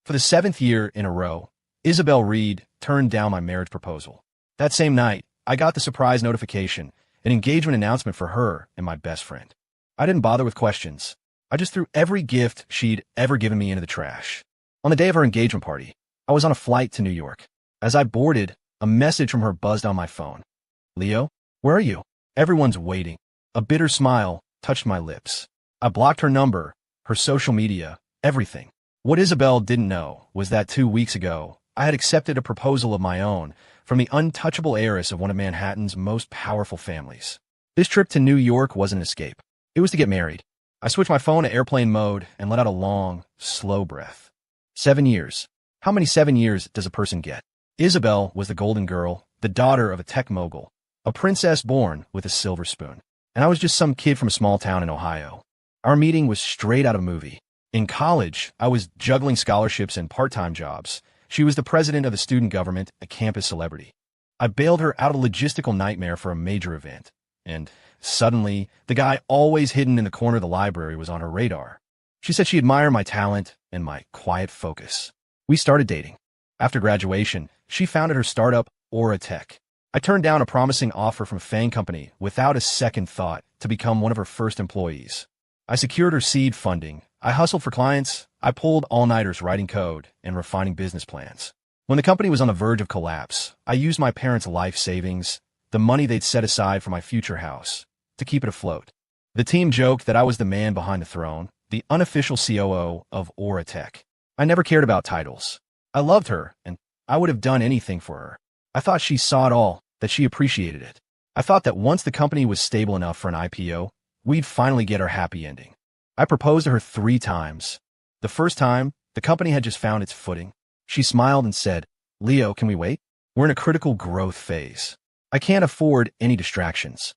For the seventh year in a row, Isabel Reed turned down my marriage proposal. That same night, I got the surprise notification, an engagement announcement for her and my best friend. I didn't bother with questions. I just threw every gift she'd ever given me into the trash. On the day of her engagement party, I was on a flight to New York. As I boarded, a message from her buzzed on my phone. "Leo, where are you? Everyone's waiting." A bitter smile touched my lips. I blocked her number, her social media, everything. What Isabel didn't know was that 2 weeks ago, I had accepted a proposal of my own from the untouchable heiress of one of Manhattan's most powerful families. This trip to New York wasn't an escape. It was to get married. I switched my phone to airplane mode and let out a long, slow breath. 7 years. How many 7 years does a person get? Isabel was the golden girl, the daughter of a tech mogul, a princess born with a silver spoon. And I was just some kid from a small town in Ohio. Our meeting was straight out of a movie. In college, I was juggling scholarships and part-time jobs. She was the president of the student government, a campus celebrity. I bailed her out of a logistical nightmare for a major event. And suddenly, the guy always hidden in the corner of the library was on her radar. She said she admired my talent and my quiet focus. We started dating. After graduation, she founded her startup, Aura Tech. I turned down a promising offer from a FANG company without a second thought to become one of her first employees. I secured her seed funding. I hustled for clients. I pulled all-nighters writing code and refining business plans. When the company was on the verge of collapse, I used my parents' life savings, the money they'd set aside for my future house, to keep it afloat. The team joked that I was the man behind the throne, the unofficial COO of Aura Tech. I never cared about titles. I loved her, and I would have done anything for her. I thought she saw it all, that she appreciated it. I thought that once the company was stable enough for an IPO, we'd finally get our happy ending. I proposed to her 3 times. The first time, the company had just found its footing. She smiled and said, "Leo, can we wait? We're in a critical growth phase. I can't afford any distractions."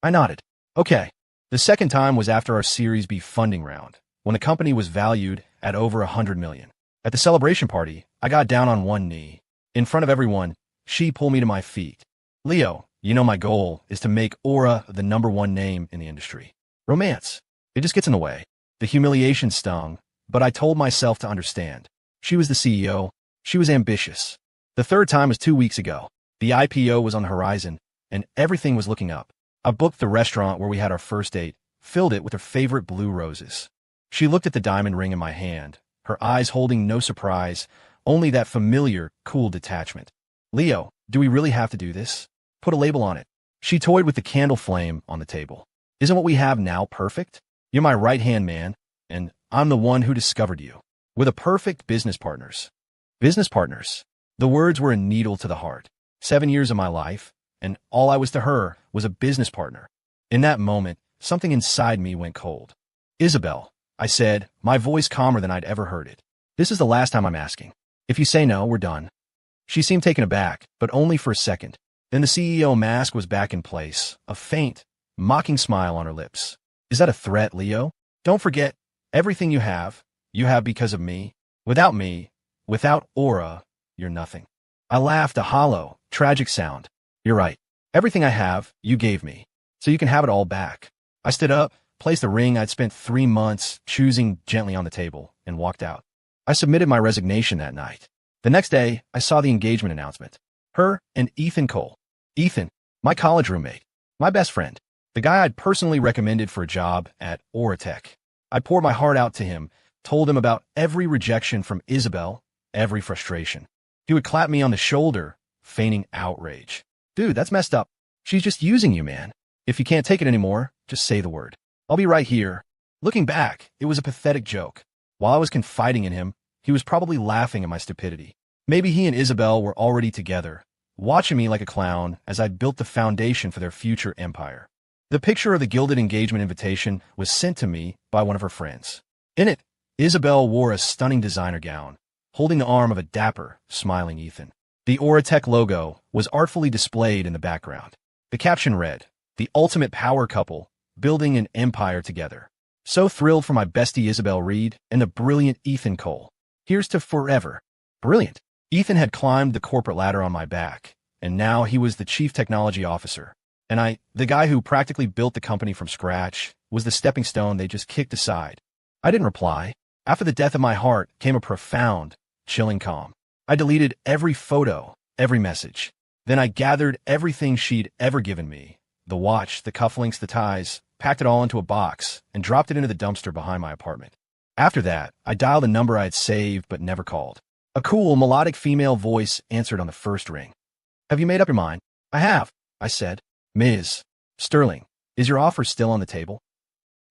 I nodded. Okay. The second time was after our Series B funding round, when the company was valued at over $100 million. At the celebration party, I got down on one knee. In front of everyone, she pulled me to my feet. "Leo, you know my goal is to make Aura the #1 name in the industry. Romance. It just gets in the way." The humiliation stung, but I told myself to understand. She was the CEO. She was ambitious. The third time was 2 weeks ago. The IPO was on the horizon, and everything was looking up. I booked the restaurant where we had our first date, filled it with her favorite blue roses. She looked at the diamond ring in my hand, her eyes holding no surprise, only that familiar, cool detachment. "Leo, do we really have to do this? Put a label on it." She toyed with the candle flame on the table. "Isn't what we have now perfect? You're my right-hand man, and I'm the one who discovered you. We're the perfect business partners." Business partners. The words were a needle to the heart. 7 years of my life, and all I was to her was a business partner. In that moment, something inside me went cold. "Isabel," I said, my voice calmer than I'd ever heard it. "This is the last time I'm asking. If you say no, we're done." She seemed taken aback, but only for a second. Then the CEO mask was back in place, a faint, mocking smile on her lips. "Is that a threat, Leo? Don't forget, everything you have because of me. Without me, without Aura, you're nothing." I laughed, a hollow, tragic sound. "You're right. Everything I have, you gave me. So you can have it all back." I stood up, placed the ring I'd spent 3 months choosing gently on the table, and walked out. I submitted my resignation that night. The next day, I saw the engagement announcement. Her and Ethan Cole. Ethan, my college roommate, my best friend, the guy I'd personally recommended for a job at Aura Tech. I poured my heart out to him, told him about every rejection from Isabel, every frustration. He would clap me on the shoulder, feigning outrage. "Dude, that's messed up. She's just using you, man. If you can't take it anymore, just say the word. I'll be right here." Looking back, it was a pathetic joke. While I was confiding in him, he was probably laughing at my stupidity. Maybe he and Isabel were already together, watching me like a clown as I built the foundation for their future empire. The picture of the gilded engagement invitation was sent to me by one of her friends. In it, Isabel wore a stunning designer gown, holding the arm of a dapper, smiling Ethan. The Aura Tech logo was artfully displayed in the background. The caption read, "The ultimate power couple, building an empire together. So thrilled for my bestie Isabel Reed and the brilliant Ethan Cole. Here's to forever." Brilliant. Ethan had climbed the corporate ladder on my back, and now he was the chief technology officer. And I, the guy who practically built the company from scratch, was the stepping stone they just kicked aside. I didn't reply. After the death of my heart came a profound, chilling calm. I deleted every photo, every message. Then I gathered everything she'd ever given me, the watch, the cufflinks, the ties, packed it all into a box, and dropped it into the dumpster behind my apartment. After that, I dialed a number I had saved but never called. A cool, melodic female voice answered on the first ring. "Have you made up your mind?" "I have," I said. "Ms. Sterling, is your offer still on the table?"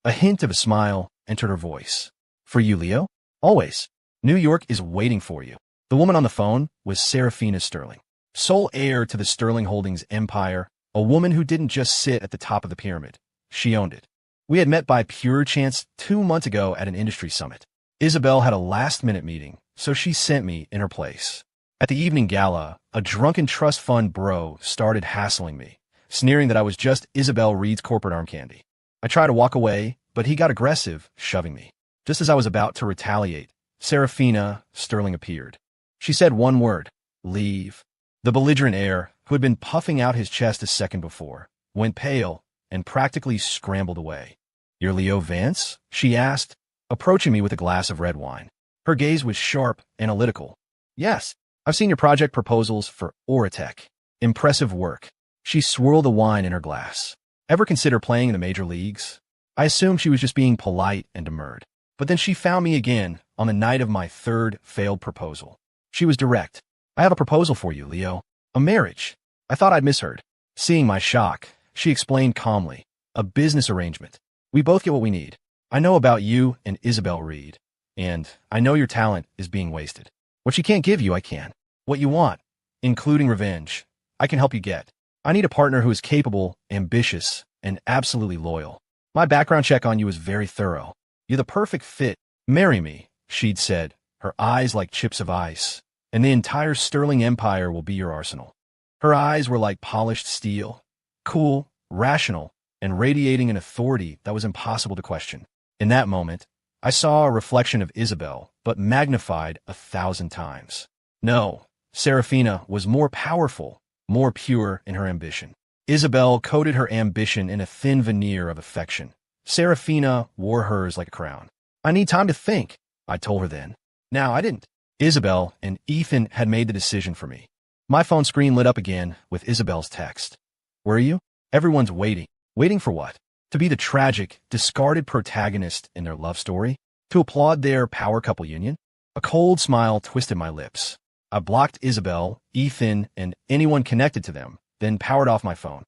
A hint of a smile entered her voice. "For you, Leo? Always. New York is waiting for you." The woman on the phone was Serafina Sterling, sole heir to the Sterling Holdings empire, a woman who didn't just sit at the top of the pyramid. She owned it. We had met by pure chance 2 months ago at an industry summit. Isabel had a last-minute meeting, so she sent me in her place. At the evening gala, a drunken trust fund bro started hassling me, sneering that I was just Isabel Reed's corporate arm candy. I tried to walk away, but he got aggressive, shoving me. Just as I was about to retaliate, Serafina Sterling appeared. She said one word: "Leave." The belligerent heir, who had been puffing out his chest a second before, went pale and practically scrambled away. "You're Leo Vance?" she asked, approaching me with a glass of red wine. Her gaze was sharp, analytical. "Yes, I've seen your project proposals for Oratech. Impressive work." She swirled the wine in her glass. "Ever consider playing in the major leagues?" I assumed she was just being polite and demurred. But then she found me again on the night of my third failed proposal. She was direct. "I have a proposal for you, Leo. A marriage." I thought I'd misheard. Seeing my shock, she explained calmly. "A business arrangement. We both get what we need. I know about you and Isabel Reed, and I know your talent is being wasted. What she can't give you, I can. What you want, including revenge, I can help you get. I need a partner who is capable, ambitious, and absolutely loyal. My background check on you is very thorough. You're the perfect fit. Marry me," she'd said, her eyes like chips of ice, "and the entire Sterling Empire will be your arsenal." Her eyes were like polished steel, cool, rational, and radiating an authority that was impossible to question. In that moment, I saw a reflection of Isabel, but magnified 1,000 times. No, Serafina was more powerful, more pure in her ambition. Isabel coated her ambition in a thin veneer of affection. Serafina wore hers like a crown. "I need time to think," I told her then. Now, I didn't. Isabel and Ethan had made the decision for me. My phone screen lit up again with Isabel's text. "Where are you?" "Everyone's waiting." Waiting for what? To be the tragic, discarded protagonist in their love story? To applaud their power couple union? A cold smile twisted my lips. I blocked Isabel, Ethan, and anyone connected to them, then powered off my phone.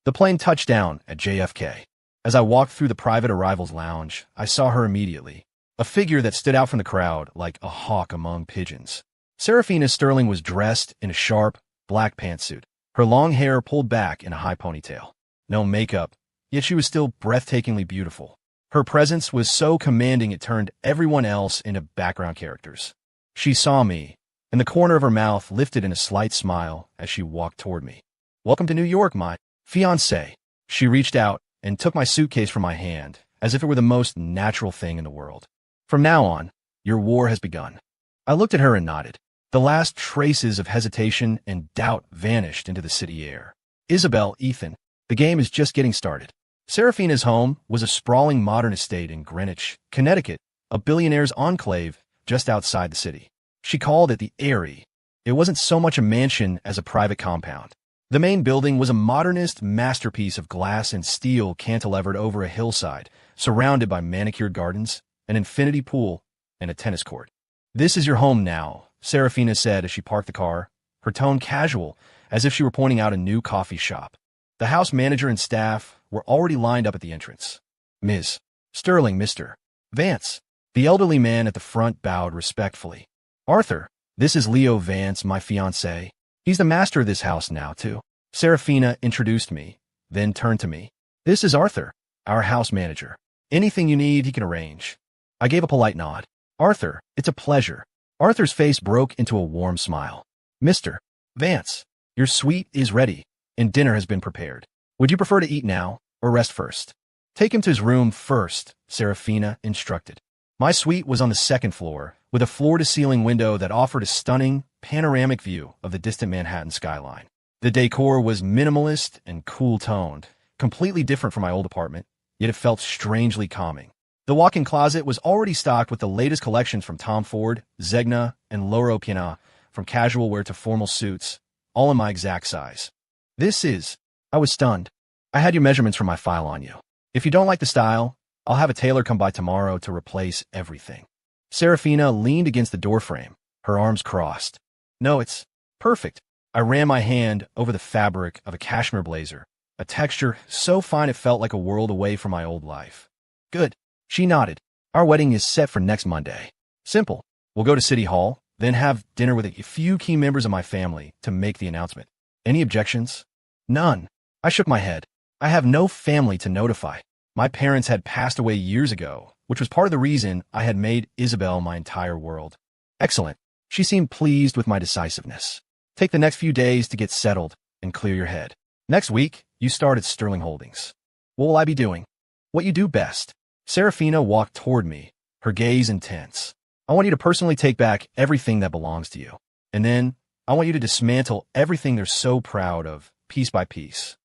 The plane touched down at JFK. As I walked through the private arrivals lounge, I saw her immediately, a figure that stood out from the crowd like a hawk among pigeons. Serafina Sterling was dressed in a sharp, black pantsuit, her long hair pulled back in a high ponytail. No makeup, yet she was still breathtakingly beautiful. Her presence was so commanding it turned everyone else into background characters. She saw me, and the corner of her mouth lifted in a slight smile as she walked toward me. "Welcome to New York, my fiancé." She reached out and took my suitcase from my hand, as if it were the most natural thing in the world. "From now on, your war has begun." I looked at her and nodded. The last traces of hesitation and doubt vanished into the city air. "Isabel, Ethan, the game is just getting started." Serafina's home was a sprawling modern estate in Greenwich, Connecticut, a billionaire's enclave just outside the city. She called it the Eyrie. It wasn't so much a mansion as a private compound. The main building was a modernist masterpiece of glass and steel cantilevered over a hillside, surrounded by manicured gardens, an infinity pool, and a tennis court. "This is your home now," Serafina said as she parked the car, her tone casual, as if she were pointing out a new coffee shop. The house manager and staff were already lined up at the entrance. "Ms. Sterling, Mr. Vance." The elderly man at the front bowed respectfully. "Arthur, this is Leo Vance, my fiancé. He's the master of this house now, too." Serafina introduced me, then turned to me. "This is Arthur, our house manager. Anything you need, he can arrange." I gave a polite nod. "Arthur, it's a pleasure." Arthur's face broke into a warm smile. "Mr. Vance, your suite is ready, and dinner has been prepared. Would you prefer to eat now, or rest first?" "Take him to his room first," Serafina instructed. My suite was on the second floor, with a floor-to-ceiling window that offered a stunning, panoramic view of the distant Manhattan skyline. The decor was minimalist and cool-toned, completely different from my old apartment, yet it felt strangely calming. The walk-in closet was already stocked with the latest collections from Tom Ford, Zegna, and Loro Piana, from casual wear to formal suits, all in my exact size. I was stunned. I had your measurements from my file on you. If you don't like the style, I'll have a tailor come by tomorrow to replace everything. Serafina leaned against the doorframe, her arms crossed. No, it's perfect. I ran my hand over the fabric of a cashmere blazer, a texture so fine it felt like a world away from my old life. Good. She nodded. Our wedding is set for next Monday. Simple. We'll go to City Hall, then have dinner with a few key members of my family to make the announcement. Any objections? None. I shook my head. I have no family to notify. My parents had passed away years ago, which was part of the reason I had made Isabel my entire world. Excellent. She seemed pleased with my decisiveness. Take the next few days to get settled and clear your head. Next week, you start at Sterling Holdings. What will I be doing? What you do best. Serafina walked toward me, her gaze intense. I want you to personally take back everything that belongs to you. And then, I want you to dismantle everything they're so proud of, piece by piece.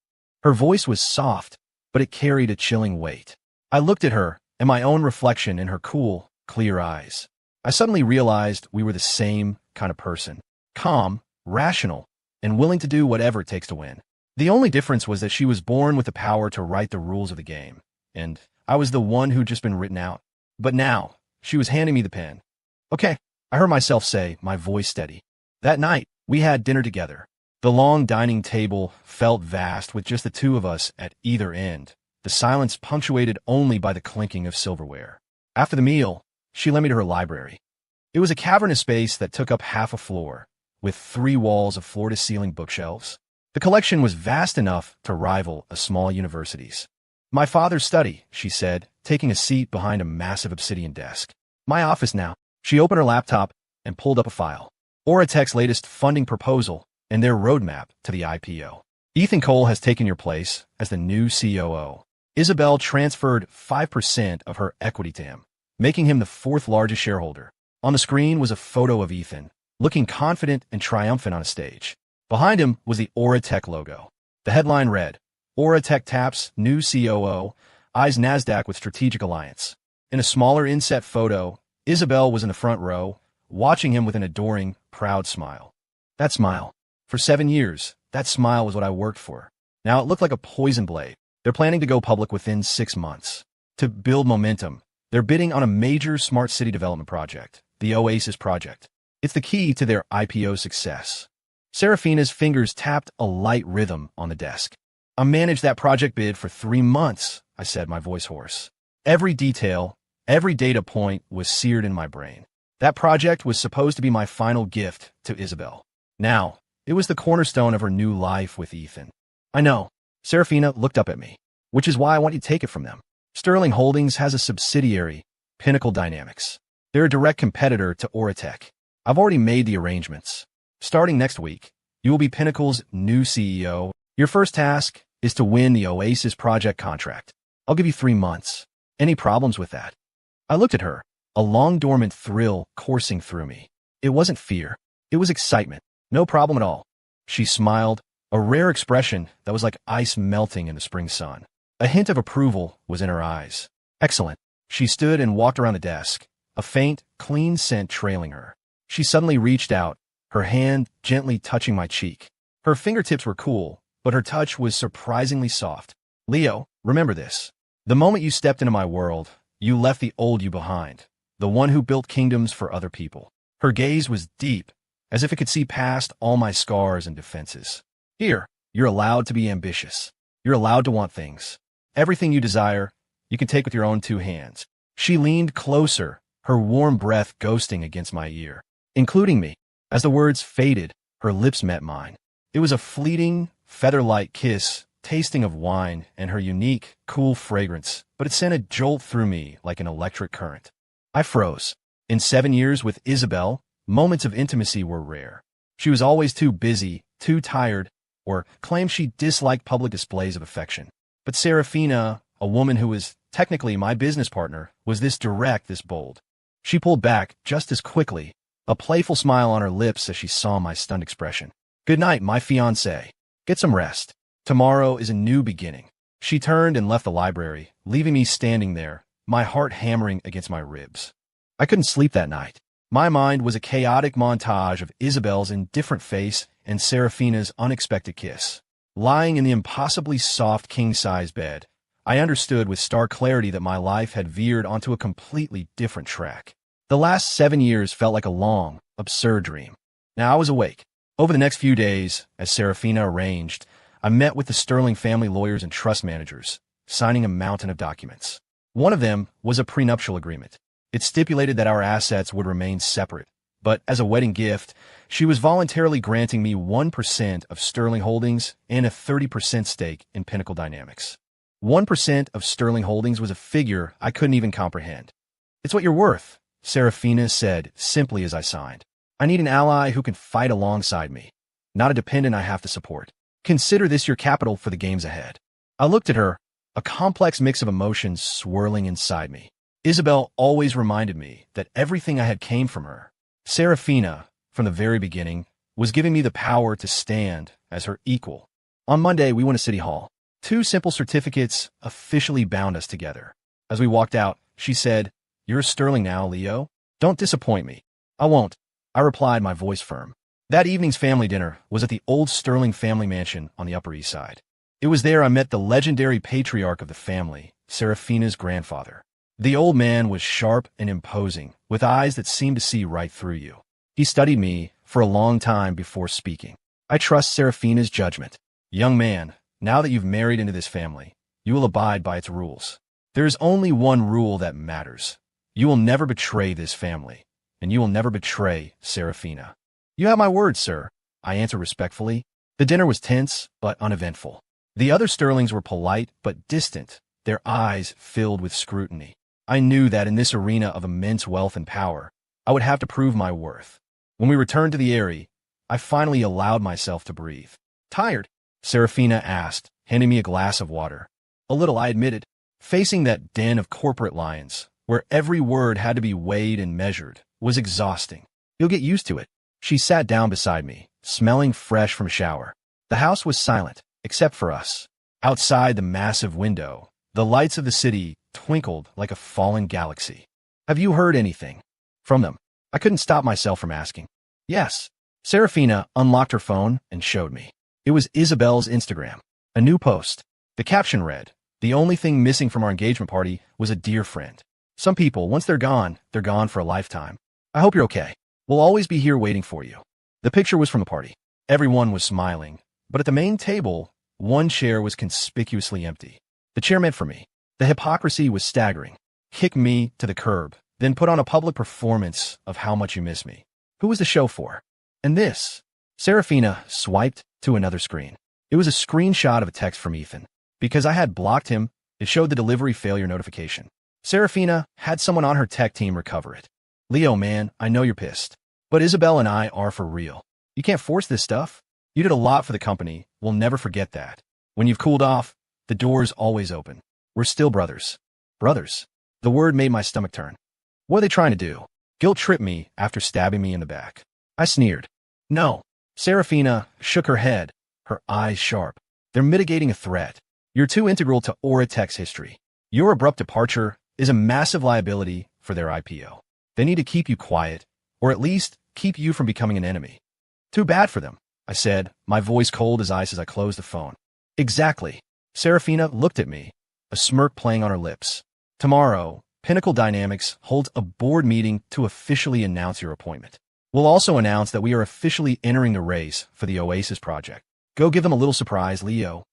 Her voice was soft, but it carried a chilling weight. I looked at her, and my own reflection in her cool, clear eyes. I suddenly realized we were the same kind of person. Calm, rational, and willing to do whatever it takes to win. The only difference was that she was born with the power to write the rules of the game, and I was the one who'd just been written out. But now, she was handing me the pen. Okay, I heard myself say, my voice steady. That night, we had dinner together. The long dining table felt vast with just the two of us at either end, the silence punctuated only by the clinking of silverware. After the meal, she led me to her library. It was a cavernous space that took up half a floor, with 3 walls of floor-to-ceiling bookshelves. The collection was vast enough to rival a small university's. My father's study, she said, taking a seat behind a massive obsidian desk. My office now. She opened her laptop and pulled up a file. Oratech's latest funding proposal and their roadmap to the IPO. Ethan Cole has taken your place as the new COO. Isabel transferred 5% of her equity to him, making him the 4th largest shareholder. On the screen was a photo of Ethan, looking confident and triumphant on a stage. Behind him was the Oratech logo. The headline read, Oratech taps new COO, eyes NASDAQ with strategic alliance. In a smaller inset photo, Isabel was in the front row, watching him with an adoring, proud smile. That smile. For 7 years, that smile was what I worked for. Now it looked like a poison blade. They're planning to go public within 6 months. To build momentum, they're bidding on a major smart city development project, the Oasis project. It's the key to their IPO success. Serafina's fingers tapped a light rhythm on the desk. I managed that project bid for 3 months, I said, my voice hoarse. Every detail, every data point was seared in my brain. That project was supposed to be my final gift to Isabel. Now, it was the cornerstone of her new life with Ethan. I know. Serafina looked up at me, which is why I want you to take it from them. Sterling Holdings has a subsidiary, Pinnacle Dynamics. They're a direct competitor to Oratech. I've already made the arrangements. Starting next week, you will be Pinnacle's new CEO. Your first task is to win the Oasis project contract. I'll give you 3 months. Any problems with that? I looked at her, a long dormant thrill coursing through me. It wasn't fear. It was excitement. No problem at all. She smiled, a rare expression that was like ice melting in the spring sun. A hint of approval was in her eyes. Excellent. She stood and walked around the desk, a faint, clean scent trailing her. She suddenly reached out, her hand gently touching my cheek. Her fingertips were cool, but her touch was surprisingly soft. Leo, remember this. The moment you stepped into my world, you left the old you behind, the one who built kingdoms for other people. Her gaze was deep, as if it could see past all my scars and defenses. Here, you're allowed to be ambitious. You're allowed to want things. Everything you desire, you can take with your own 2 hands. She leaned closer, her warm breath ghosting against my ear, including me. As the words faded, her lips met mine. It was a fleeting, feather-light kiss, tasting of wine and her unique, cool fragrance, but it sent a jolt through me like an electric current. I froze. In 7 years with Isabel, moments of intimacy were rare. She was always too busy, too tired, or claimed she disliked public displays of affection. But Serafina, a woman who was technically my business partner, was this direct, this bold. She pulled back just as quickly, a playful smile on her lips as she saw my stunned expression. Good night, my fiancé. Get some rest. Tomorrow is a new beginning. She turned and left the library, leaving me standing there, my heart hammering against my ribs. I couldn't sleep that night. My mind was a chaotic montage of Isabel's indifferent face and Serafina's unexpected kiss. Lying in the impossibly soft king-size bed, I understood with stark clarity that my life had veered onto a completely different track. The last 7 years felt like a long, absurd dream. Now I was awake. Over the next few days, as Serafina arranged, I met with the Sterling family lawyers and trust managers, signing a mountain of documents. One of them was a prenuptial agreement. It stipulated that our assets would remain separate, but as a wedding gift, she was voluntarily granting me 1% of Sterling Holdings and a 30% stake in Pinnacle Dynamics. 1% of Sterling Holdings was a figure I couldn't even comprehend. "It's what you're worth," Serafina said simply as I signed. "I need an ally who can fight alongside me, not a dependent I have to support. Consider this your capital for the games ahead." I looked at her, a complex mix of emotions swirling inside me. Isabel always reminded me that everything I had came from her. Serafina, from the very beginning, was giving me the power to stand as her equal. On Monday, we went to City Hall. 2 simple certificates officially bound us together. As we walked out, she said, "You're a Sterling now, Leo. Don't disappoint me." "I won't," I replied, my voice firm. That evening's family dinner was at the old Sterling family mansion on the Upper East Side. It was there I met the legendary patriarch of the family, Serafina's grandfather. The old man was sharp and imposing, with eyes that seemed to see right through you. He studied me for a long time before speaking. "I trust Serafina's judgment. Young man, now that you've married into this family, you will abide by its rules. There is only one rule that matters. You will never betray this family, and you will never betray Serafina." "You have my word, sir," I answered respectfully. The dinner was tense, but uneventful. The other Sterlings were polite, but distant, their eyes filled with scrutiny. I knew that in this arena of immense wealth and power, I would have to prove my worth. When we returned to the Eyrie, I finally allowed myself to breathe. "Tired?" Serafina asked, handing me a glass of water. "A little," I admitted. Facing that den of corporate lions, where every word had to be weighed and measured, was exhausting. "You'll get used to it." She sat down beside me, smelling fresh from a shower. The house was silent, except for us. Outside the massive window, the lights of the city twinkled like a fallen galaxy. "Have you heard anything from them?" I couldn't stop myself from asking. "Yes." Serafina unlocked her phone and showed me. It was Isabel's Instagram. A new post. The caption read, "The only thing missing from our engagement party was a dear friend. Some people, once they're gone for a lifetime. I hope you're okay. We'll always be here waiting for you." The picture was from the party. Everyone was smiling, but at the main table, one chair was conspicuously empty. The chair meant for me. The hypocrisy was staggering. Kick me to the curb, then put on a public performance of how much you miss me. Who was the show for? And this? Serafina swiped to another screen. It was a screenshot of a text from Ethan. Because I had blocked him, it showed the delivery failure notification. Serafina had someone on her tech team recover it. "Leo, man, I know you're pissed. But Isabel and I are for real. You can't force this stuff. You did a lot for the company. We'll never forget that. When you've cooled off, the door's always open. We're still brothers." Brothers? The word made my stomach turn. What are they trying to do? Guilt tripped me after stabbing me in the back. I sneered. "No." Serafina shook her head, her eyes sharp. "They're mitigating a threat. You're too integral to Oratech's history. Your abrupt departure is a massive liability for their IPO. They need to keep you quiet, or at least keep you from becoming an enemy." "Too bad for them," I said, my voice cold as ice as I closed the phone. "Exactly." Serafina looked at me, a smirk playing on her lips. "Tomorrow, Pinnacle Dynamics holds a board meeting to officially announce your appointment. We'll also announce that we are officially entering the race for the Oasis project. Go give them a little surprise, Leo."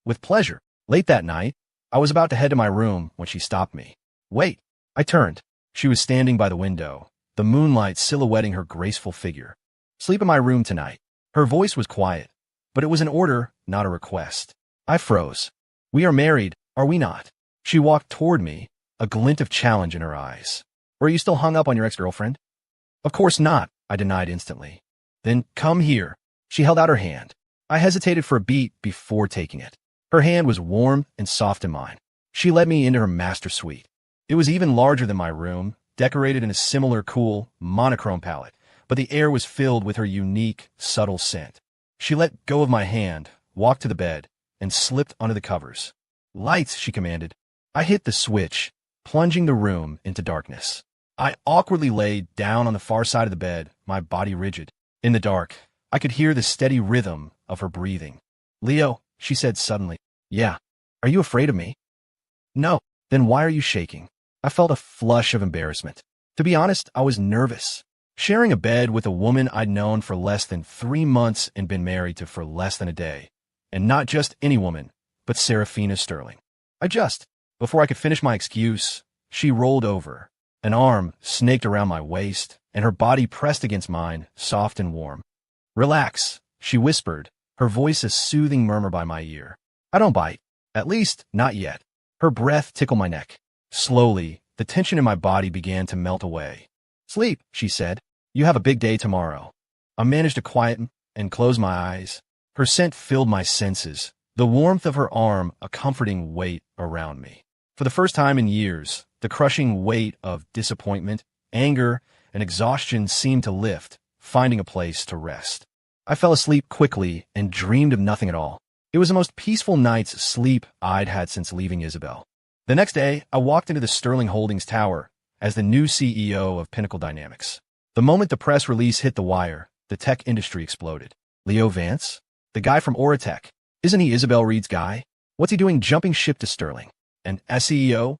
"With pleasure." Late that night, I was about to head to my room when she stopped me. "Wait." I turned. She was standing by the window, the moonlight silhouetting her graceful figure. "Sleep in my room tonight." Her voice was quiet, but it was an order, not a request. I froze. "We are married, are we not?" She walked toward me, a glint of challenge in her eyes. "Or are you still hung up on your ex-girlfriend?" "Of course not," I denied instantly. "Then come here." She held out her hand. I hesitated for a beat before taking it. Her hand was warm and soft in mine. She led me into her master suite. It was even larger than my room, decorated in a similar cool, monochrome palette, but the air was filled with her unique, subtle scent. She let go of my hand, walked to the bed, and slipped under the covers. "Lights," she commanded. I hit the switch, plunging the room into darkness. I awkwardly laid down on the far side of the bed, my body rigid. In the dark, I could hear the steady rhythm of her breathing. "Leo," she said suddenly. "Yeah. Are you afraid of me?" "No." "Then why are you shaking?" I felt a flush of embarrassment. To be honest, I was nervous. Sharing a bed with a woman I'd known for less than 3 months and been married to for less than a day. And not just any woman, but Serafina Sterling. Before I could finish my excuse, she rolled over. An arm snaked around my waist, and her body pressed against mine, soft and warm. "Relax," she whispered, her voice a soothing murmur by my ear. "I don't bite. At least, not yet." Her breath tickled my neck. Slowly, the tension in my body began to melt away. "Sleep," she said. "You have a big day tomorrow." I managed to quieten and close my eyes. Her scent filled my senses, the warmth of her arm a comforting weight around me. For the first time in years, the crushing weight of disappointment, anger, and exhaustion seemed to lift, finding a place to rest. I fell asleep quickly and dreamed of nothing at all. It was the most peaceful night's sleep I'd had since leaving Isabel. The next day, I walked into the Sterling Holdings tower as the new CEO of Pinnacle Dynamics. The moment the press release hit the wire, the tech industry exploded. Leo Vance? The guy from Oratech. Isn't he Isabel Reed's guy? What's he doing jumping ship to Sterling? And as CEO?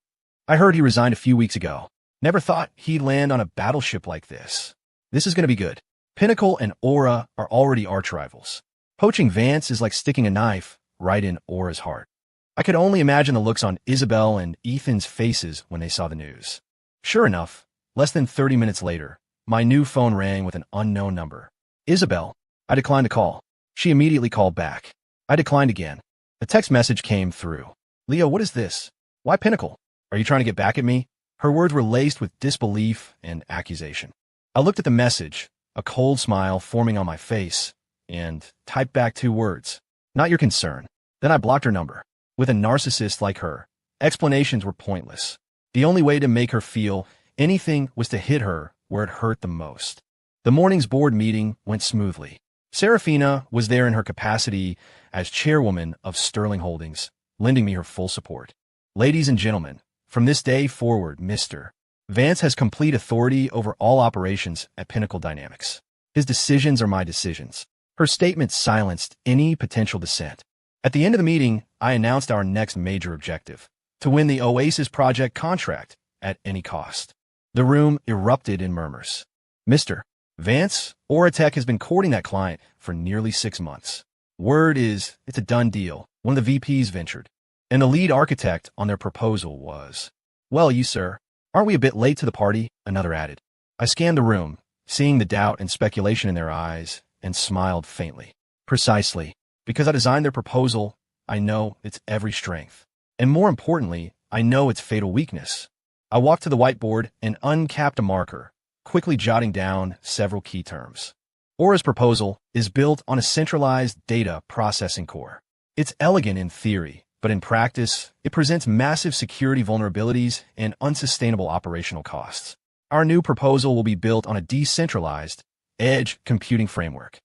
I heard he resigned a few weeks ago. Never thought he'd land on a battleship like this. This is going to be good. Pinnacle and Aura are already arch rivals. Poaching Vance is like sticking a knife right in Aura's heart. I could only imagine the looks on Isabel and Ethan's faces when they saw the news. Sure enough, less than 30 minutes later, my new phone rang with an unknown number. "Isabel." I declined the call. She immediately called back. I declined again. A text message came through. "Leo, what is this? Why Pinnacle? Are you trying to get back at me?" Her words were laced with disbelief and accusation. I looked at the message, a cold smile forming on my face, and typed back 2 words. "Not your concern." Then I blocked her number. With a narcissist like her, explanations were pointless. The only way to make her feel anything was to hit her where it hurt the most. The morning's board meeting went smoothly. Serafina was there in her capacity as chairwoman of Sterling Holdings, lending me her full support. "Ladies and gentlemen, from this day forward, Mr. Vance has complete authority over all operations at Pinnacle Dynamics. His decisions are my decisions." Her statement silenced any potential dissent. At the end of the meeting, I announced our next major objective: to win the Oasis project contract at any cost. The room erupted in murmurs. "Mr. Vance, Oratech has been courting that client for nearly 6 months. Word is it's a done deal," one of the VPs ventured. And the lead architect on their proposal was, "Well, you, sir, aren't we a bit late to the party?" another added. I scanned the room, seeing the doubt and speculation in their eyes, and smiled faintly. Precisely. Because I designed their proposal, I know its every strength. And more importantly, I know its fatal weakness. I walked to the whiteboard and uncapped a marker, quickly jotting down several key terms. Aura's proposal is built on a centralized data processing core. It's elegant in theory, but in practice, it presents massive security vulnerabilities and unsustainable operational costs. Our new proposal will be built on a decentralized, edge computing framework.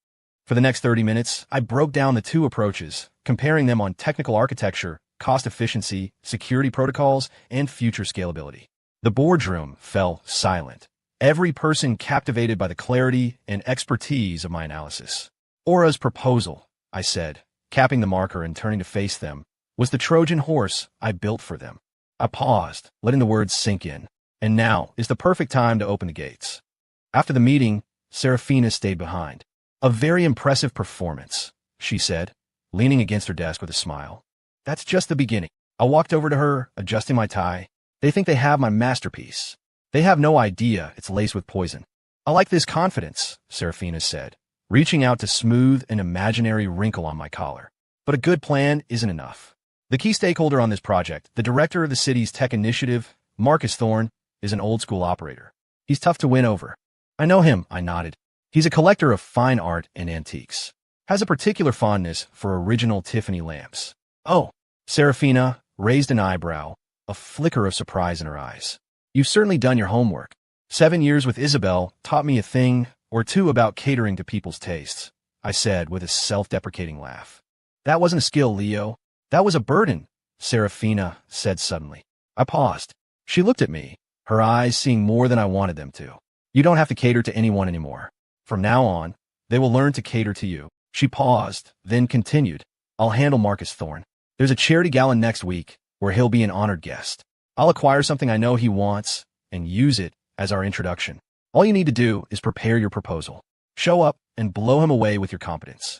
For the next 30 minutes, I broke down the 2 approaches, comparing them on technical architecture, cost efficiency, security protocols, and future scalability. The boardroom fell silent, every person captivated by the clarity and expertise of my analysis. "Aura's proposal," I said, capping the marker and turning to face them, "was the Trojan horse I built for them." I paused, letting the words sink in. And now is the perfect time to open the gates. After the meeting, Serafina stayed behind. "A very impressive performance," she said, leaning against her desk with a smile. "That's just the beginning." I walked over to her, adjusting my tie. "They think they have my masterpiece. They have no idea it's laced with poison." "I like this confidence," Serafina said, reaching out to smooth an imaginary wrinkle on my collar. "But a good plan isn't enough. The key stakeholder on this project, the director of the city's tech initiative, Marcus Thorne, is an old-school operator. He's tough to win over." "I know him," I nodded. "He's a collector of fine art and antiques. Has a particular fondness for original Tiffany lamps." "Oh." Serafina raised an eyebrow, a flicker of surprise in her eyes. "You've certainly done your homework. 7 years with Isabel taught me a thing or two about catering to people's tastes," I said with a self-deprecating laugh. "That wasn't a skill, Leo. That was a burden," Serafina said suddenly. I paused. She looked at me, her eyes seeing more than I wanted them to. You don't have to cater to anyone anymore. From now on, they will learn to cater to you. She paused, then continued. I'll handle Marcus Thorne. There's a charity gala next week where he'll be an honored guest. I'll acquire something I know he wants and use it as our introduction. All you need to do is prepare your proposal. Show up and blow him away with your competence.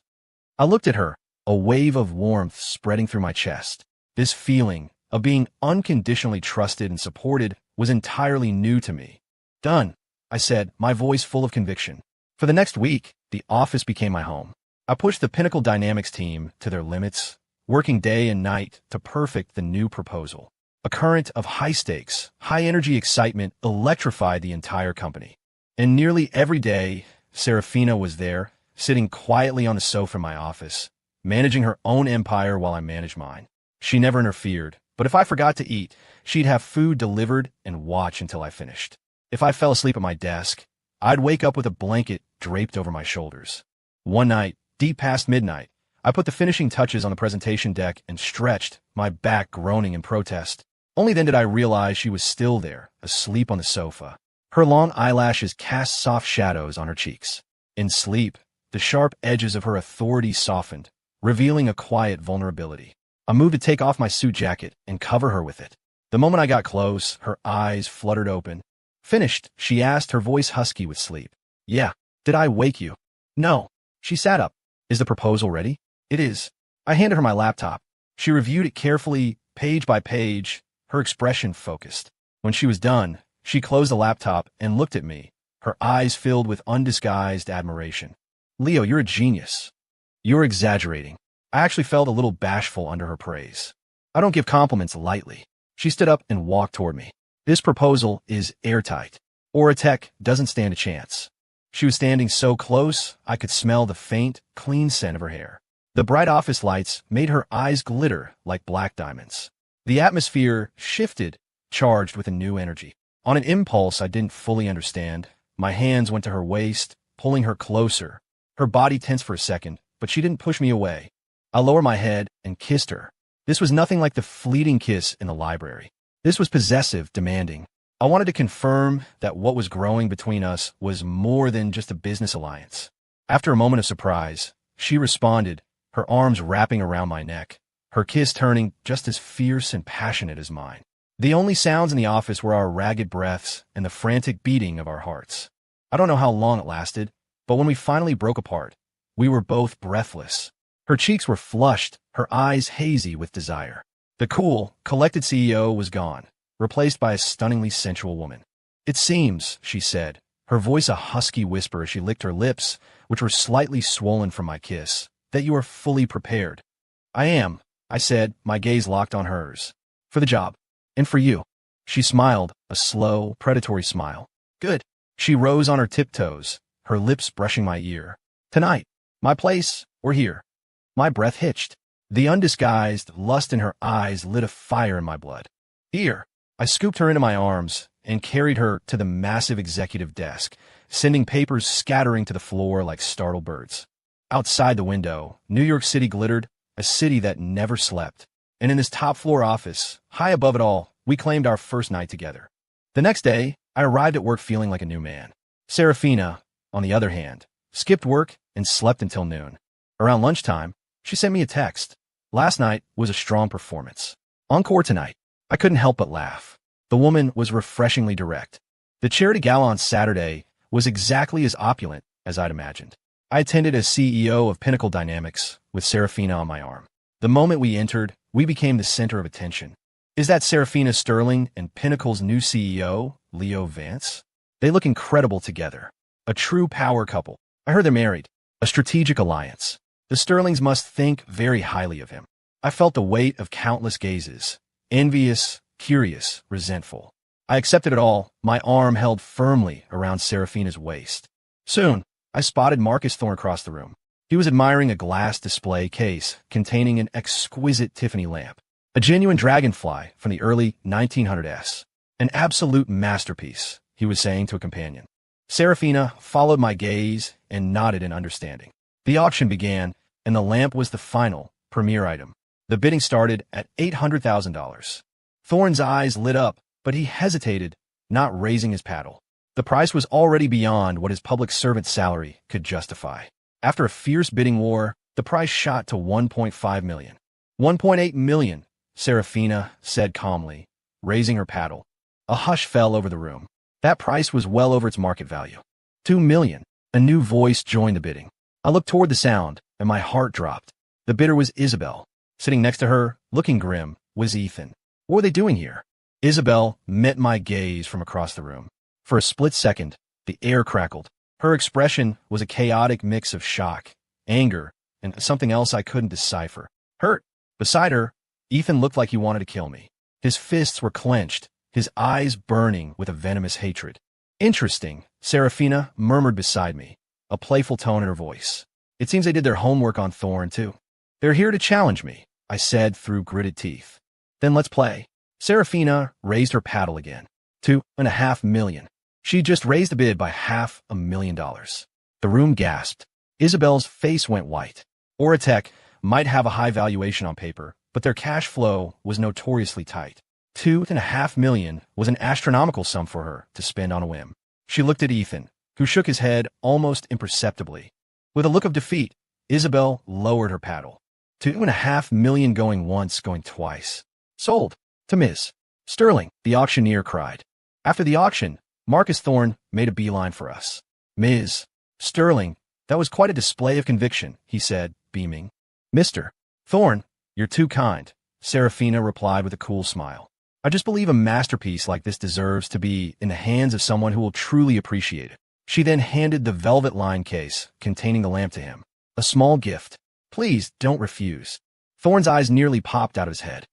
I looked at her, a wave of warmth spreading through my chest. This feeling of being unconditionally trusted and supported was entirely new to me. Done, I said, my voice full of conviction. For the next week, the office became my home. I pushed the Pinnacle Dynamics team to their limits, working day and night to perfect the new proposal. A current of high-stakes, high-energy excitement electrified the entire company. And nearly every day, Serafina was there, sitting quietly on the sofa in my office, managing her own empire while I managed mine. She never interfered, but if I forgot to eat, she'd have food delivered and watch until I finished. If I fell asleep at my desk, I'd wake up with a blanket draped over my shoulders. One night, deep past midnight, I put the finishing touches on the presentation deck and stretched, my back groaning in protest. Only then did I realize she was still there, asleep on the sofa. Her long eyelashes cast soft shadows on her cheeks. In sleep, the sharp edges of her authority softened, revealing a quiet vulnerability. I moved to take off my suit jacket and cover her with it. The moment I got close, her eyes fluttered open. Finished, she asked, her voice husky with sleep. Yeah. Did I wake you? No. She sat up. Is the proposal ready? It is. I handed her my laptop. She reviewed it carefully, page by page, her expression focused. When she was done, she closed the laptop and looked at me, her eyes filled with undisguised admiration. Leo, you're a genius. You're exaggerating. I actually felt a little bashful under her praise. I don't give compliments lightly. She stood up and walked toward me. This proposal is airtight. Oratech doesn't stand a chance. She was standing so close, I could smell the faint, clean scent of her hair. The bright office lights made her eyes glitter like black diamonds. The atmosphere shifted, charged with a new energy. On an impulse I didn't fully understand, my hands went to her waist, pulling her closer. Her body tensed for a second, but she didn't push me away. I lowered my head and kissed her. This was nothing like the fleeting kiss in the library. This was possessive, demanding. I wanted to confirm that what was growing between us was more than just a business alliance. After a moment of surprise, she responded, her arms wrapping around my neck, her kiss turning just as fierce and passionate as mine. The only sounds in the office were our ragged breaths and the frantic beating of our hearts. I don't know how long it lasted, but when we finally broke apart, we were both breathless. Her cheeks were flushed, her eyes hazy with desire. The cool, collected CEO was gone, replaced by a stunningly sensual woman. It seems, she said, her voice a husky whisper as she licked her lips, which were slightly swollen from my kiss, that you are fully prepared. I am, I said, my gaze locked on hers. For the job. And for you. She smiled, a slow, predatory smile. Good. She rose on her tiptoes, her lips brushing my ear. Tonight. My place, or here. My breath hitched. The undisguised lust in her eyes lit a fire in my blood. Here. I scooped her into my arms and carried her to the massive executive desk, sending papers scattering to the floor like startled birds. Outside the window, New York City glittered, a city that never slept. And in this top-floor office, high above it all, we claimed our first night together. The next day, I arrived at work feeling like a new man. Serafina, on the other hand, skipped work and slept until noon. Around lunchtime, she sent me a text. Last night was a strong performance. Encore tonight. I couldn't help but laugh. The woman was refreshingly direct. The charity gala on Saturday was exactly as opulent as I'd imagined. I attended as CEO of Pinnacle Dynamics with Serafina on my arm. The moment we entered, we became the center of attention. Is that Serafina Sterling and Pinnacle's new CEO, Leo Vance? They look incredible together. A true power couple. I heard they're married. A strategic alliance. The Sterlings must think very highly of him. I felt the weight of countless gazes. Envious, curious, resentful. I accepted it all, my arm held firmly around Serafina's waist. Soon, I spotted Marcus Thorne across the room. He was admiring a glass display case containing an exquisite Tiffany lamp, a genuine dragonfly from the early 1900s. An absolute masterpiece, he was saying to a companion. Serafina followed my gaze and nodded in understanding. The auction began, and the lamp was the final, premier item. The bidding started at $800,000. Thorne's eyes lit up, But he hesitated, not raising his paddle. The price was already beyond what his public servant salary could justify. After a fierce bidding war, the price shot to $1.5 million. $1.8 million, Serafina said calmly, raising her paddle. A hush fell over the room. That price was well over its market value. $2 million. A new voice joined the bidding. I looked toward the sound, and my heart dropped. The bidder was Isabel. Sitting next to her, looking grim, was Ethan. What were they doing here? Isabel met my gaze from across the room. For a split second, the air crackled. Her expression was a chaotic mix of shock, anger, and something else I couldn't decipher. Hurt. Beside her, Ethan looked like he wanted to kill me. His fists were clenched, his eyes burning with a venomous hatred. Interesting, Serafina murmured beside me, a playful tone in her voice. It seems they did their homework on Thorn, too. They're here to challenge me, I said through gritted teeth. Then let's play. Serafina raised her paddle again. $2.5 million. She just raised the bid by $500,000. The room gasped. Isabel's face went white. Oratech might have a high valuation on paper, but their cash flow was notoriously tight. $2.5 million was an astronomical sum for her to spend on a whim. She looked at Ethan, who shook his head almost imperceptibly. With a look of defeat, Isabel lowered her paddle. $2.5 million going once, going twice. Sold. To Ms. Sterling, the auctioneer cried. After the auction, Marcus Thorne made a beeline for us. Ms. Sterling, that was quite a display of conviction, he said, beaming. Mr. Thorne, you're too kind, Serafina replied with a cool smile. I just believe a masterpiece like this deserves to be in the hands of someone who will truly appreciate it. She then handed the velvet lined case containing the lamp to him. A small gift. Please don't refuse. Thorne's eyes nearly popped out of his head.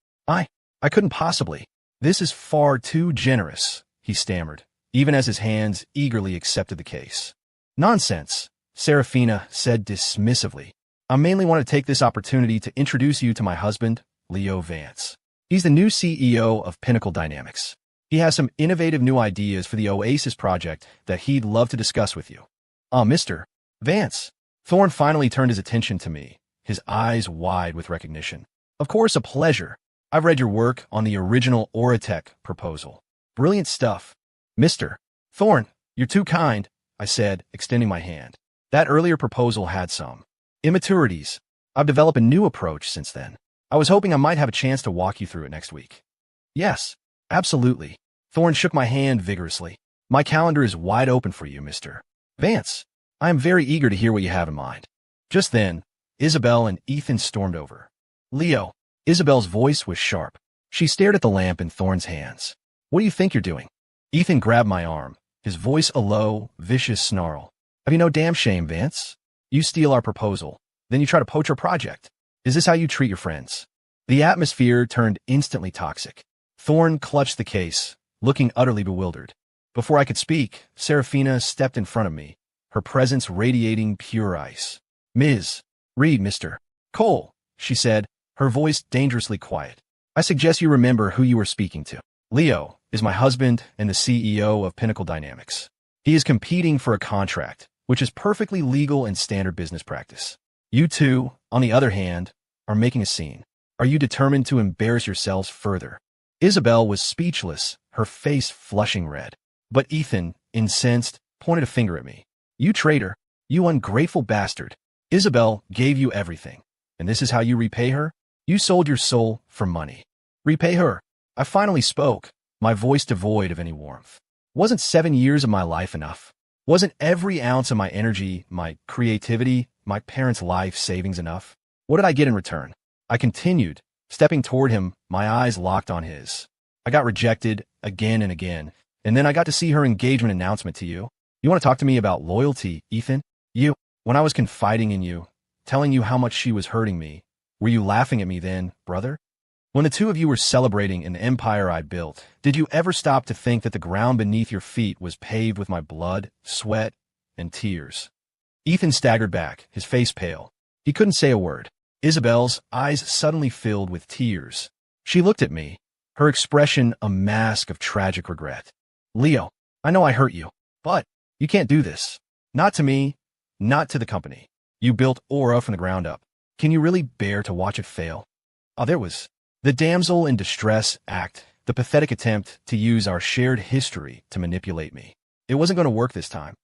I couldn't possibly. This is far too generous, he stammered, even as his hands eagerly accepted the case. Nonsense, Serafina said dismissively. I mainly want to take this opportunity to introduce you to my husband, Leo Vance. He's the new CEO of Pinnacle Dynamics. He has some innovative new ideas for the Oasis project that he'd love to discuss with you. Mr. Vance. Thorne finally turned his attention to me, his eyes wide with recognition. Of course, a pleasure. I've read your work on the original Oratech proposal. Brilliant stuff. Mr. Thorne, you're too kind, I said, extending my hand. That earlier proposal had some immaturities. I've developed a new approach since then. I was hoping I might have a chance to walk you through it next week. Yes, absolutely. Thorne shook my hand vigorously. My calendar is wide open for you, Mr. Vance. I am very eager to hear what you have in mind. Just then, Isabel and Ethan stormed over. Leo. Isabel's voice was sharp. She stared at the lamp in Thorne's hands. What do you think you're doing? Ethan grabbed my arm, his voice a low, vicious snarl. Have you no damn shame, Vance? You steal our proposal, then you try to poach our project. Is this how you treat your friends? The atmosphere turned instantly toxic. Thorne clutched the case, looking utterly bewildered. Before I could speak, Serafina stepped in front of me, her presence radiating pure ice. Ms. Reed, Mr. Cole, she said, her voice dangerously quiet. I suggest you remember who you were speaking to. Leo is my husband and the CEO of Pinnacle Dynamics. He is competing for a contract, which is perfectly legal and standard business practice. You two, on the other hand, are making a scene. Are you determined to embarrass yourselves further? Isabel was speechless, her face flushing red. But Ethan, incensed, pointed a finger at me. You traitor, you ungrateful bastard. Isabel gave you everything, and this is how you repay her? You sold your soul for money. Repay her. I finally spoke, my voice devoid of any warmth. Wasn't 7 years of my life enough? Wasn't every ounce of my energy, my creativity, my parents' life savings enough? What did I get in return? I continued, stepping toward him, my eyes locked on his. I got rejected again and again, and then I got to see her engagement announcement to you. You want to talk to me about loyalty, Ethan? When I was confiding in you, telling you how much she was hurting me, were you laughing at me then, brother? When the two of you were celebrating an empire I built, did you ever stop to think that the ground beneath your feet was paved with my blood, sweat, and tears? Ethan staggered back, his face pale. He couldn't say a word. Isabel's eyes suddenly filled with tears. She looked at me, her expression a mask of tragic regret. Leo, I know I hurt you, but you can't do this. Not to me, not to the company. You built Aura from the ground up. Can you really bear to watch it fail? There was the damsel in distress act the pathetic attempt to use our shared history to manipulate me. It wasn't going to work this time.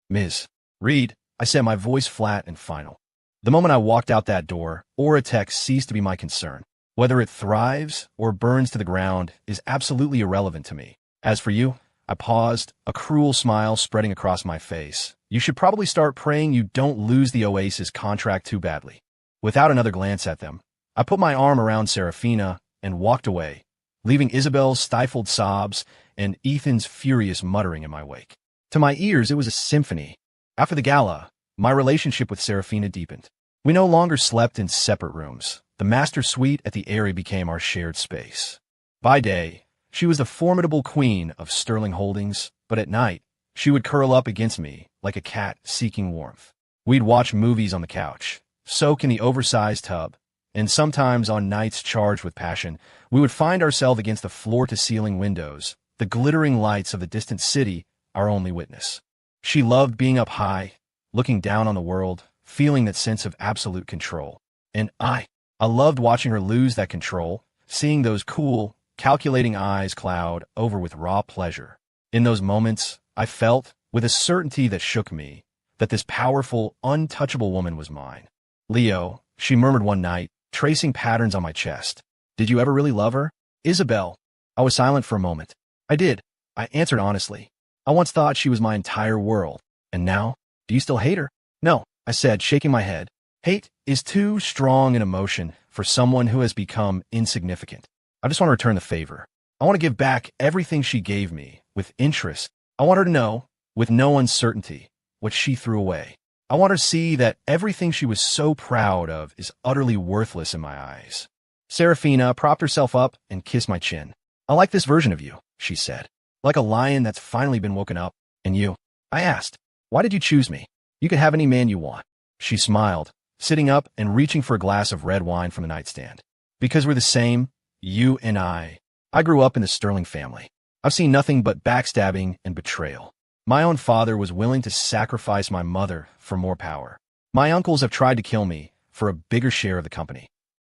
Ms. Reed, I said, my voice flat and final. The moment I walked out that door, Oratech ceased to be my concern. Whether it thrives or burns to the ground is absolutely irrelevant to me. As for you, I paused, a cruel smile spreading across my face. You should probably start praying you don't lose the Oasis contract too badly. Without another glance at them, I put my arm around Serafina and walked away, leaving Isabel's stifled sobs and Ethan's furious muttering in my wake. To my ears, it was a symphony. After the gala, my relationship with Serafina deepened. We no longer slept in separate rooms. The master suite at the Aerie became our shared space. By day, she was the formidable queen of Sterling Holdings, but at night, she would curl up against me like a cat seeking warmth. We'd watch movies on the couch, soak in the oversized tub, and sometimes on nights charged with passion, we would find ourselves against the floor-to-ceiling windows, the glittering lights of the distant city our only witness. She loved being up high, looking down on the world, feeling that sense of absolute control. And I loved watching her lose that control, seeing those cool, calculating eyes cloud over with raw pleasure. In those moments, I felt, with a certainty that shook me, that this powerful, untouchable woman was mine. Leo, she murmured one night, tracing patterns on my chest. Did you ever really love her? Isabel. I was silent for a moment. I did. I answered honestly. I once thought she was my entire world. And now, do you still hate her? No, I said, shaking my head. Hate is too strong an emotion for someone who has become insignificant. I just want to return the favor. I want to give back everything she gave me, with interest. I want her to know, with no uncertainty, what she threw away. I want her to see that everything she was so proud of is utterly worthless in my eyes. Serafina propped herself up and kissed my chin. I like this version of you, she said. Like a lion that's finally been woken up. And you? I asked. Why did you choose me? You could have any man you want. She smiled, sitting up and reaching for a glass of red wine from the nightstand. Because we're the same, you and I. I grew up in the Sterling family. I've seen nothing but backstabbing and betrayal. My own father was willing to sacrifice my mother for more power. My uncles have tried to kill me for a bigger share of the company.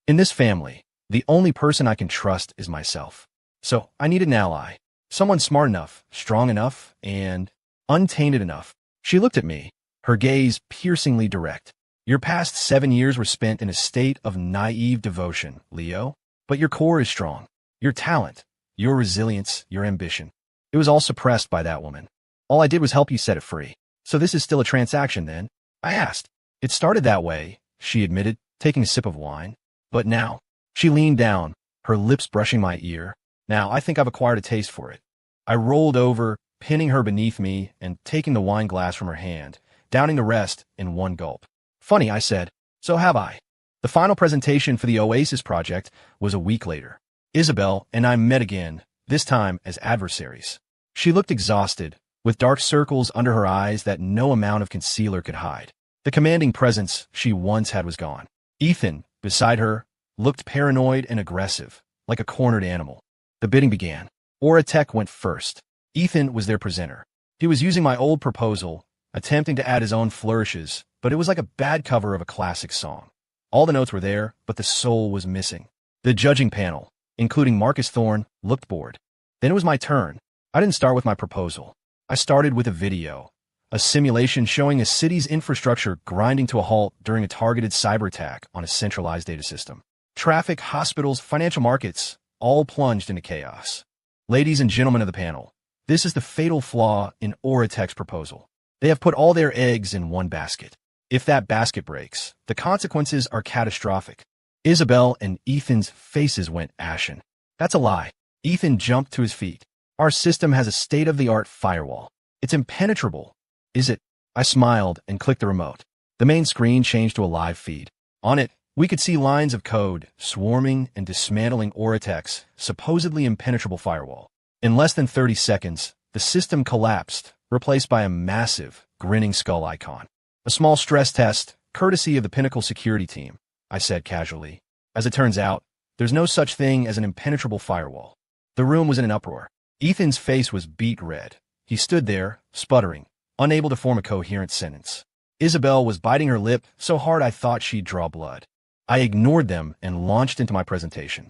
In this family, the only person I can trust is myself. So I needed an ally. Someone smart enough, strong enough, and untainted enough. She looked at me, her gaze piercingly direct. Your past 7 years were spent in a state of naive devotion, Leo. But your core is strong. Your talent, your resilience, your ambition. It was all suppressed by that woman. All I did was help you set it free. So this is still a transaction then? I asked. It started that way, she admitted, taking a sip of wine. But now, she leaned down, her lips brushing my ear. Now I think I've acquired a taste for it. I rolled over, pinning her beneath me and taking the wine glass from her hand, downing the rest in one gulp. Funny, I said. So have I. The final presentation for the Oasis project was a week later. Isabel and I met again, this time as adversaries. She looked exhausted, with dark circles under her eyes that no amount of concealer could hide. The commanding presence she once had was gone. Ethan, beside her, looked paranoid and aggressive, like a cornered animal. The bidding began. Oratech went first. Ethan was their presenter. He was using my old proposal, attempting to add his own flourishes, but it was like a bad cover of a classic song. All the notes were there, but the soul was missing. The judging panel, including Marcus Thorne, looked bored. Then it was my turn. I didn't start with my proposal. I started with a video, a simulation showing a city's infrastructure grinding to a halt during a targeted cyber attack on a centralized data system. Traffic, hospitals, financial markets, all plunged into chaos. Ladies and gentlemen of the panel, this is the fatal flaw in Oratech's proposal. They have put all their eggs in one basket. If that basket breaks, the consequences are catastrophic. Isabel and Ethan's faces went ashen. That's a lie. Ethan jumped to his feet. Our system has a state-of-the-art firewall. It's impenetrable. Is it? I smiled and clicked the remote. The main screen changed to a live feed. On it, we could see lines of code swarming and dismantling Oratech's supposedly impenetrable firewall. In less than 30 seconds, the system collapsed, replaced by a massive, grinning skull icon. A small stress test, courtesy of the Pinnacle security team, I said casually. As it turns out, there's no such thing as an impenetrable firewall. The room was in an uproar. Ethan's face was beet red. He stood there, sputtering, unable to form a coherent sentence. Isabel was biting her lip so hard I thought she'd draw blood. I ignored them and launched into my presentation.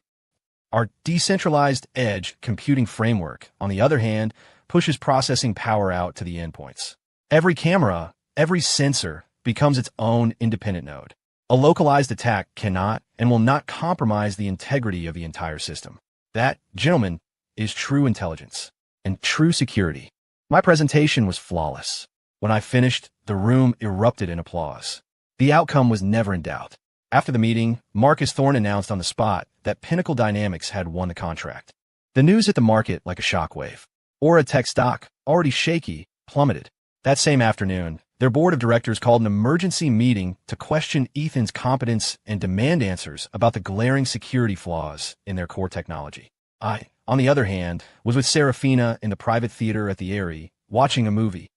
Our decentralized edge computing framework, on the other hand, pushes processing power out to the endpoints. Every camera, every sensor becomes its own independent node. A localized attack cannot and will not compromise the integrity of the entire system. That, gentlemen, is true intelligence and true security. My presentation was flawless. When I finished, the room erupted in applause. The outcome was never in doubt. After the meeting, Marcus Thorne announced on the spot that Pinnacle Dynamics had won the contract. The news hit the market like a shockwave. Aura Tech stock, already shaky, plummeted. That same afternoon, their board of directors called an emergency meeting to question Ethan's competence and demand answers about the glaring security flaws in their core technology. I, on the other hand, was with Serafina in the private theater at the Aerie, watching a movie.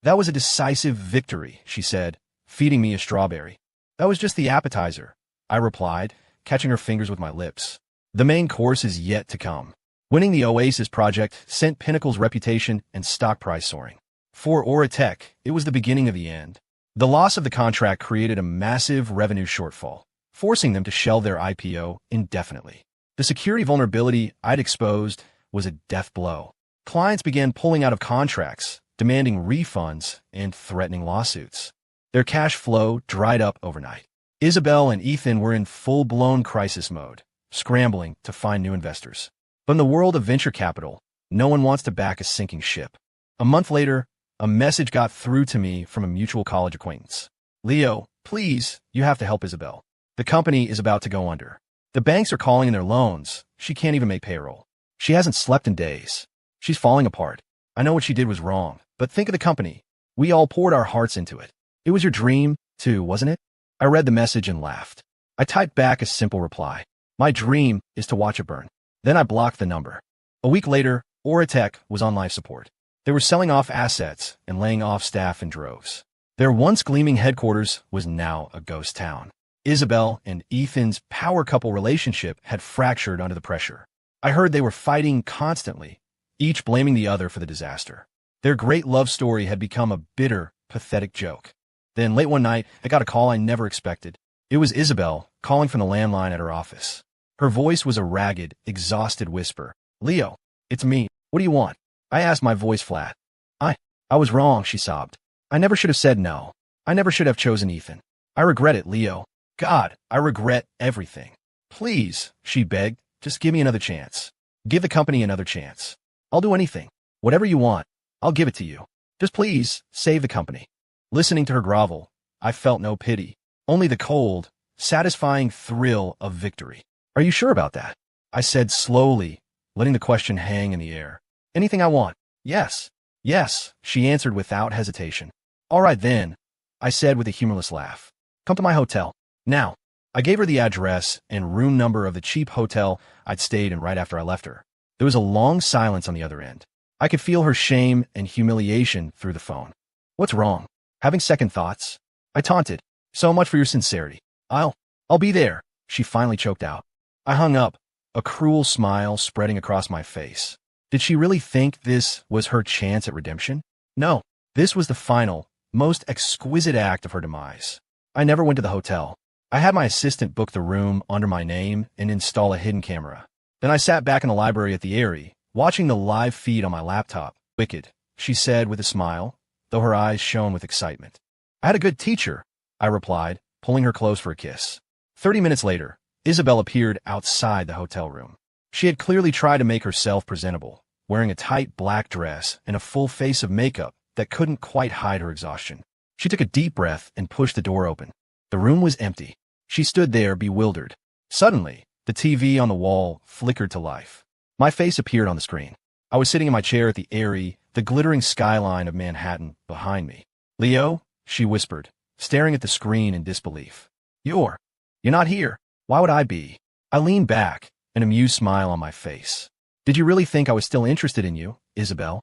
"That was a decisive victory," she said, feeding me a strawberry. "That was just the appetizer," I replied, catching her fingers with my lips. "The main course is yet to come." Winning the Oasis project sent Pinnacle's reputation and stock price soaring. For Aura Tech, it was the beginning of the end. The loss of the contract created a massive revenue shortfall, forcing them to shelve their IPO indefinitely. The security vulnerability I'd exposed was a death blow. Clients began pulling out of contracts, demanding refunds and threatening lawsuits. Their cash flow dried up overnight. Isabel and Ethan were in full-blown crisis mode, scrambling to find new investors. But in the world of venture capital, no one wants to back a sinking ship. A month later, a message got through to me from a mutual college acquaintance. "Leo, please, you have to help Isabel. The company is about to go under. The banks are calling in their loans. She can't even make payroll. She hasn't slept in days. She's falling apart. I know what she did was wrong, but think of the company. We all poured our hearts into it. It was your dream, too, wasn't it?" I read the message and laughed. I typed back a simple reply. "My dream is to watch it burn." Then I blocked the number. A week later, Aura Tech was on life support. They were selling off assets and laying off staff in droves. Their once gleaming headquarters was now a ghost town. Isabel and Ethan's power couple relationship had fractured under the pressure. I heard they were fighting constantly, each blaming the other for the disaster. Their great love story had become a bitter, pathetic joke. Then late one night, I got a call I never expected. It was Isabel calling from the landline at her office. Her voice was a ragged, exhausted whisper. "Leo, it's me. What do you want?" I asked, my voice flat. I was wrong," she sobbed. "I never should have said no. I never should have chosen Ethan. I regret it, Leo. God, I regret everything. Please," she begged, "just give me another chance. Give the company another chance. I'll do anything. Whatever you want, I'll give it to you. Just please, save the company." Listening to her grovel, I felt no pity, only the cold, satisfying thrill of victory. "Are you sure about that?" I said slowly, letting the question hang in the air. "Anything I want. Yes. Yes," she answered without hesitation. "All right then," I said with a humorless laugh. "Come to my hotel. Now." I gave her the address and room number of the cheap hotel I'd stayed in right after I left her. There was a long silence on the other end. I could feel her shame and humiliation through the phone. "What's wrong? Having second thoughts?" I taunted. "So much for your sincerity. I'll be there," she finally choked out. I hung up, a cruel smile spreading across my face. Did she really think this was her chance at redemption? No, this was the final, most exquisite act of her demise. I never went to the hotel. I had my assistant book the room under my name and install a hidden camera. Then I sat back in the library at the Aerie, watching the live feed on my laptop. "Wicked," she said with a smile, though her eyes shone with excitement. "I had a good teacher," I replied, pulling her close for a kiss. 30 minutes later, Isabel appeared outside the hotel room. She had clearly tried to make herself presentable, wearing a tight black dress and a full face of makeup that couldn't quite hide her exhaustion. She took a deep breath and pushed the door open. The room was empty. She stood there, bewildered. Suddenly, the TV on the wall flickered to life. My face appeared on the screen. I was sitting in my chair at the Aerie, the glittering skyline of Manhattan behind me. "Leo," she whispered, staring at the screen in disbelief. You're not here. Why would I be?" I leaned back, an amused smile on my face. "Did you really think I was still interested in you, Isabel?"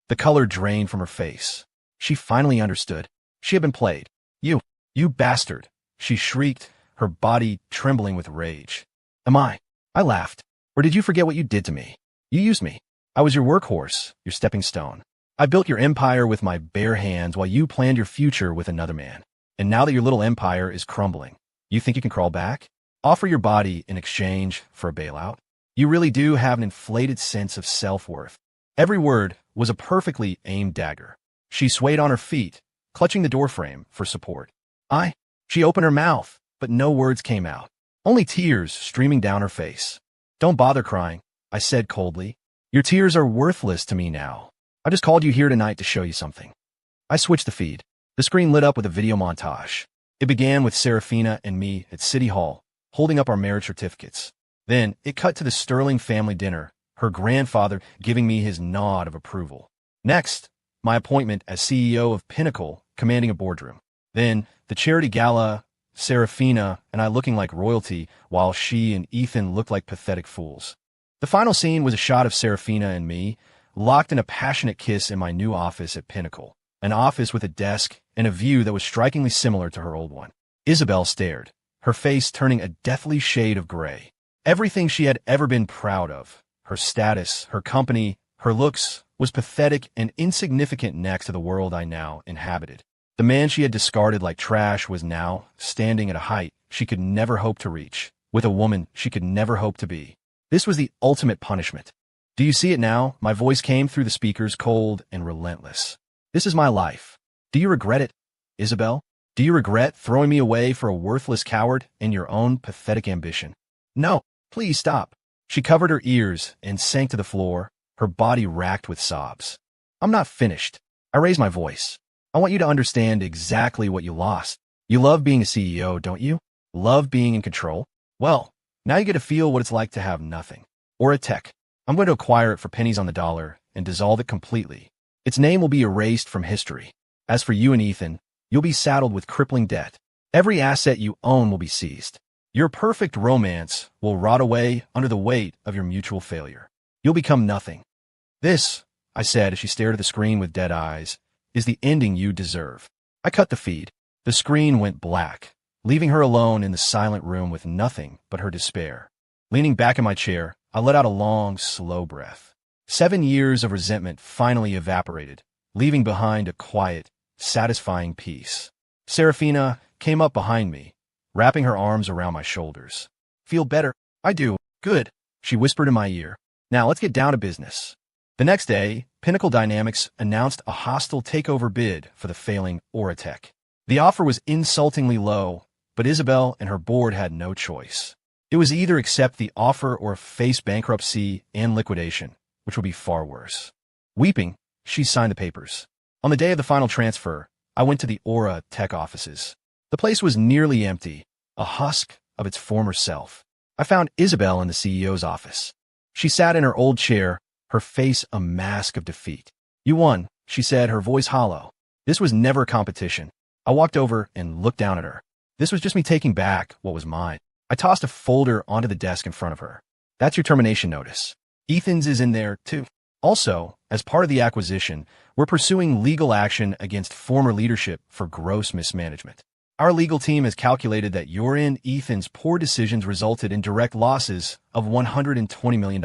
The color drained from her face. She finally understood. She had been played. You bastard," she shrieked, her body trembling with rage. "Am I?" I laughed. "Or did you forget what you did to me? You used me. I was your workhorse, your stepping stone. I built your empire with my bare hands while you planned your future with another man. And now that your little empire is crumbling, you think you can crawl back? Offer your body in exchange for a bailout?" You really do have an inflated sense of self-worth. Every word was a perfectly aimed dagger. She swayed on her feet, clutching the doorframe for support. She opened her mouth, but no words came out. Only tears streaming down her face. Don't bother crying, I said coldly. Your tears are worthless to me now. I just called you here tonight to show you something. I switched the feed. The screen lit up with a video montage. It began with Serafina and me at City Hall, holding up our marriage certificates. Then it cut to the Sterling family dinner, her grandfather giving me his nod of approval. Next, my appointment as CEO of Pinnacle, commanding a boardroom. Then, the charity gala, Serafina and I looking like royalty, while she and Ethan looked like pathetic fools. The final scene was a shot of Serafina and me, locked in a passionate kiss in my new office at Pinnacle, an office with a desk and a view that was strikingly similar to her old one. Isabel stared, her face turning a deathly shade of gray. Everything she had ever been proud of, her status, her company, her looks, was pathetic and insignificant next to the world I now inhabited. The man she had discarded like trash was now standing at a height she could never hope to reach, with a woman she could never hope to be. This was the ultimate punishment. Do you see it now? My voice came through the speakers, cold and relentless. This is my life. Do you regret it, Isabel? Do you regret throwing me away for a worthless coward and your own pathetic ambition? No, please stop. She covered her ears and sank to the floor, her body racked with sobs. I'm not finished. I raised my voice. I want you to understand exactly what you lost. You love being a CEO, don't you? Love being in control? Well, now you get to feel what it's like to have nothing. Or a tech. I'm going to acquire it for pennies on the dollar and dissolve it completely. Its name will be erased from history. As for you and Ethan, you'll be saddled with crippling debt. Every asset you own will be seized. Your perfect romance will rot away under the weight of your mutual failure. You'll become nothing. This, I said as she stared at the screen with dead eyes, is the ending you deserve. I cut the feed. The screen went black, leaving her alone in the silent room with nothing but her despair. Leaning back in my chair, I let out a long, slow breath. 7 years of resentment finally evaporated, leaving behind a quiet, satisfying peace. Serafina came up behind me, wrapping her arms around my shoulders. Feel better? I do. Good, she whispered in my ear. Now let's get down to business. The next day, Pinnacle Dynamics announced a hostile takeover bid for the failing Oratech. The offer was insultingly low, but Isabel and her board had no choice. It was either accept the offer or face bankruptcy and liquidation, which would be far worse. Weeping, she signed the papers. On the day of the final transfer, I went to the Aura Tech offices. The place was nearly empty, a husk of its former self. I found Isabel in the CEO's office. She sat in her old chair, her face a mask of defeat. You won, she said, her voice hollow. This was never a competition. I walked over and looked down at her. This was just me taking back what was mine. I tossed a folder onto the desk in front of her. That's your termination notice. Ethan's is in there, too. Also, as part of the acquisition, we're pursuing legal action against former leadership for gross mismanagement. Our legal team has calculated that your and Ethan's poor decisions resulted in direct losses of $120 million.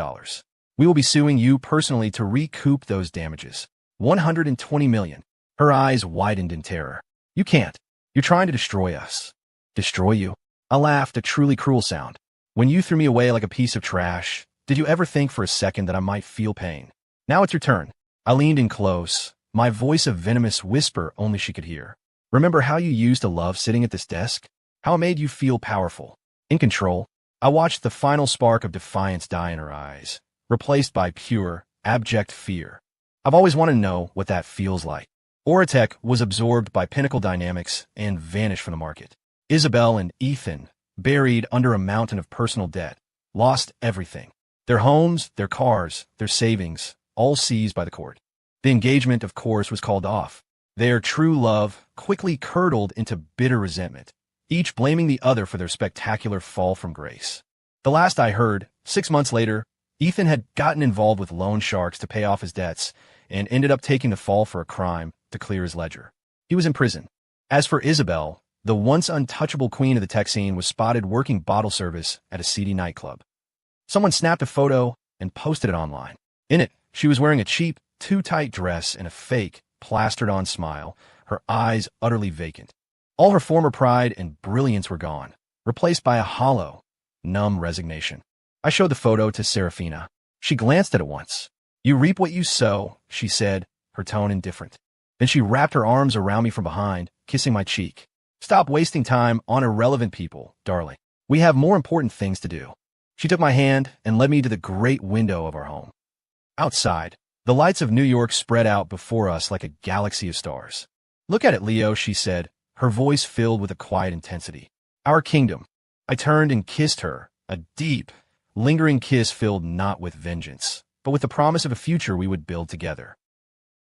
We will be suing you personally to recoup those damages. $120 million. Her eyes widened in terror. You can't. You're trying to destroy us. Destroy you? I laughed, a truly cruel sound. When you threw me away like a piece of trash, did you ever think for a second that I might feel pain? Now it's your turn. I leaned in close, my voice a venomous whisper only she could hear. Remember how you used to love sitting at this desk? How it made you feel powerful, in control? I watched the final spark of defiance die in her eyes, replaced by pure, abject fear. I've always wanted to know what that feels like. Oratech was absorbed by Pinnacle Dynamics and vanished from the market. Isabel and Ethan, buried under a mountain of personal debt, lost everything. Their homes, their cars, their savings, all seized by the court. The engagement, of course, was called off. Their true love quickly curdled into bitter resentment, each blaming the other for their spectacular fall from grace. The last I heard, 6 months later, Ethan had gotten involved with loan sharks to pay off his debts and ended up taking the fall for a crime to clear his ledger. He was in prison. As for Isabel, the once untouchable queen of the tech scene was spotted working bottle service at a seedy nightclub. Someone snapped a photo and posted it online. In it, she was wearing a cheap, too-tight dress and a fake, plastered-on smile, her eyes utterly vacant. All her former pride and brilliance were gone, replaced by a hollow, numb resignation. I showed the photo to Serafina. She glanced at it once. You reap what you sow, she said, her tone indifferent. Then she wrapped her arms around me from behind, kissing my cheek. Stop wasting time on irrelevant people, darling. We have more important things to do. She took my hand and led me to the great window of our home. Outside, the lights of New York spread out before us like a galaxy of stars. Look at it, Leo, she said, her voice filled with a quiet intensity. Our kingdom. I turned and kissed her, a deep, lingering kiss filled not with vengeance, but with the promise of a future we would build together.